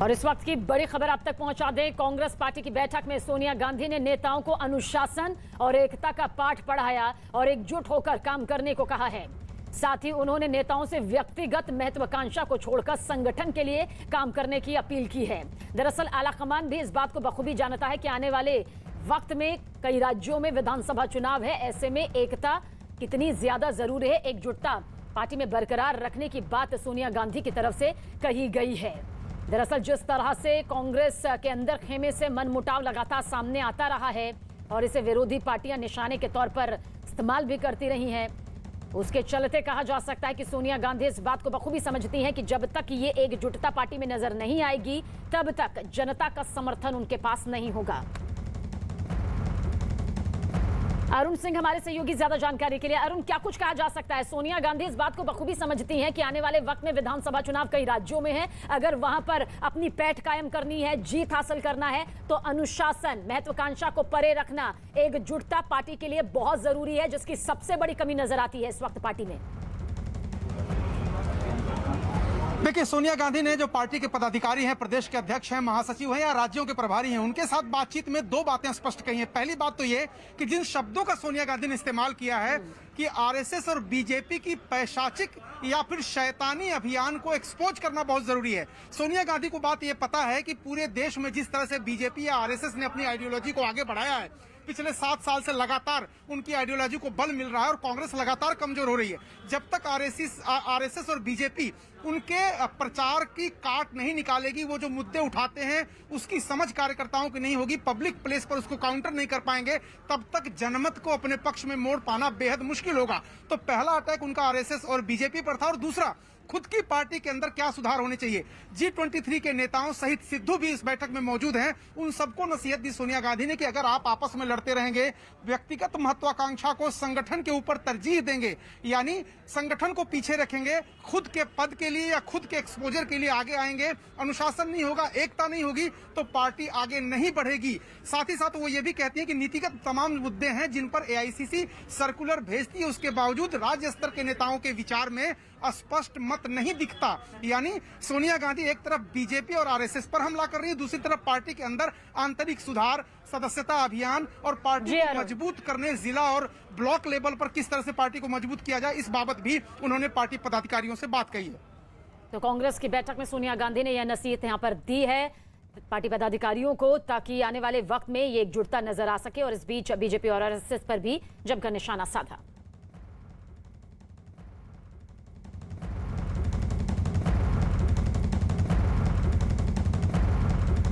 और इस वक्त की बड़ी खबर आप तक पहुंचा दें। कांग्रेस पार्टी की बैठक में सोनिया गांधी ने नेताओं को अनुशासन और एकता का पाठ पढ़ाया और एकजुट होकर काम करने को कहा है। साथ ही उन्होंने नेताओं से व्यक्तिगत महत्वाकांक्षा को छोड़कर संगठन के लिए काम करने की अपील की है। दरअसल आलाकमान भी इस बात को बखूबी जानता है कि आने वाले वक्त में कई राज्यों में विधानसभा चुनाव है। ऐसे में एकता कितनी ज्यादा जरूरी है, एकजुटता पार्टी में बरकरार रखने की बात सोनिया गांधी की तरफ से कही गई है। दरअसल जिस तरह से कांग्रेस के अंदर खेमे से मनमुटाव लगातार सामने आता रहा है और इसे विरोधी पार्टियां निशाने के तौर पर इस्तेमाल भी करती रही हैं, उसके चलते कहा जा सकता है कि सोनिया गांधी इस बात को बखूबी समझती हैं कि जब तक ये एकजुटता पार्टी में नजर नहीं आएगी तब तक जनता का समर्थन उनके पास नहीं होगा। अरुण सिंह हमारे सहयोगी ज्यादा जानकारी के लिए। अरुण, क्या कुछ कहा जा सकता है? सोनिया गांधी इस बात को बखूबी समझती हैं कि आने वाले वक्त में विधानसभा चुनाव कई राज्यों में है, अगर वहां पर अपनी पैठ कायम करनी है, जीत हासिल करना है, तो अनुशासन, महत्वाकांक्षा को परे रखना, एकजुटता पार्टी के लिए बहुत जरूरी है, जिसकी सबसे बड़ी कमी नजर आती है इस वक्त पार्टी में। देखिए, सोनिया गांधी ने जो पार्टी के पदाधिकारी हैं, प्रदेश के अध्यक्ष हैं, महासचिव हैं या राज्यों के प्रभारी हैं, उनके साथ बातचीत में दो बातें स्पष्ट कही हैं। पहली बात तो ये कि जिन शब्दों का सोनिया गांधी ने इस्तेमाल किया है कि आरएसएस और बीजेपी की पैशाचिक या फिर शैतानी अभियान को एक्सपोज करना बहुत जरूरी है। सोनिया गांधी को बात ये पता है कि पूरे देश में जिस तरह से बीजेपी या आरएसएस ने अपनी आइडियोलॉजी को आगे बढ़ाया है, पिछले 7 साल से लगातार उनकी आइडियोलॉजी को बल मिल रहा है और कांग्रेस लगातार कमजोर हो रही है। जब तक आरएसएस और बीजेपी उनके प्रचार की काट नहीं निकालेगी, वो जो मुद्दे उठाते हैं उसकी समझ कार्यकर्ताओं की नहीं होगी, पब्लिक प्लेस पर उसको काउंटर नहीं कर पाएंगे, तब तक जनमत को अपने पक्ष में मोड़ पाना बेहद मुश्किल होगा। तो पहला अटैक उनका आरएसएस और बीजेपी पर था और दूसरा खुद की पार्टी के अंदर क्या सुधार होने चाहिए। G23 के नेताओं सहित सिद्धू भी इस बैठक में मौजूद हैं। उन सबको नसीहत दी सोनिया गांधी ने कि अगर आप आपस में लड़ते रहेंगे, व्यक्तिगत महत्वाकांक्षा को संगठन के ऊपर तरजीह देंगे, यानी संगठन को पीछे रखेंगे, खुद के पद के लिए या खुद के एक्सपोजर के लिए आगे आएंगे, अनुशासन नहीं होगा, एकता नहीं होगी, तो पार्टी आगे नहीं बढ़ेगी। साथ ही साथ वो ये भी कहती है कि नीतिगत तमाम मुद्दे हैं जिन पर एआईसीसी सर्कुलर भेजती है, उसके बावजूद राज्य स्तर के नेताओं के विचार में स्पष्ट मत नहीं दिखता। यानी सोनिया गांधी एक तरफ बीजेपी और आरएसएस पर हमला कर रही है, दूसरी तरफ पार्टी के अंदर आंतरिक सुधार, सदस्यता अभियान और पार्टी को मजबूत करने, जिला और ब्लॉक लेवल पर किस तरह से पार्टी को मजबूत किया जाए, इस बाबत भी उन्होंने पार्टी पदाधिकारियों से बात कही है। तो कांग्रेस की बैठक में सोनिया गांधी ने यह नसीहत यहाँ पर दी है पार्टी पदाधिकारियों को, ताकि आने वाले वक्त में ये एकजुटता नजर आ सके। और इस बीच बीजेपी और आरएसएस पर भी जमकर निशाना साधा।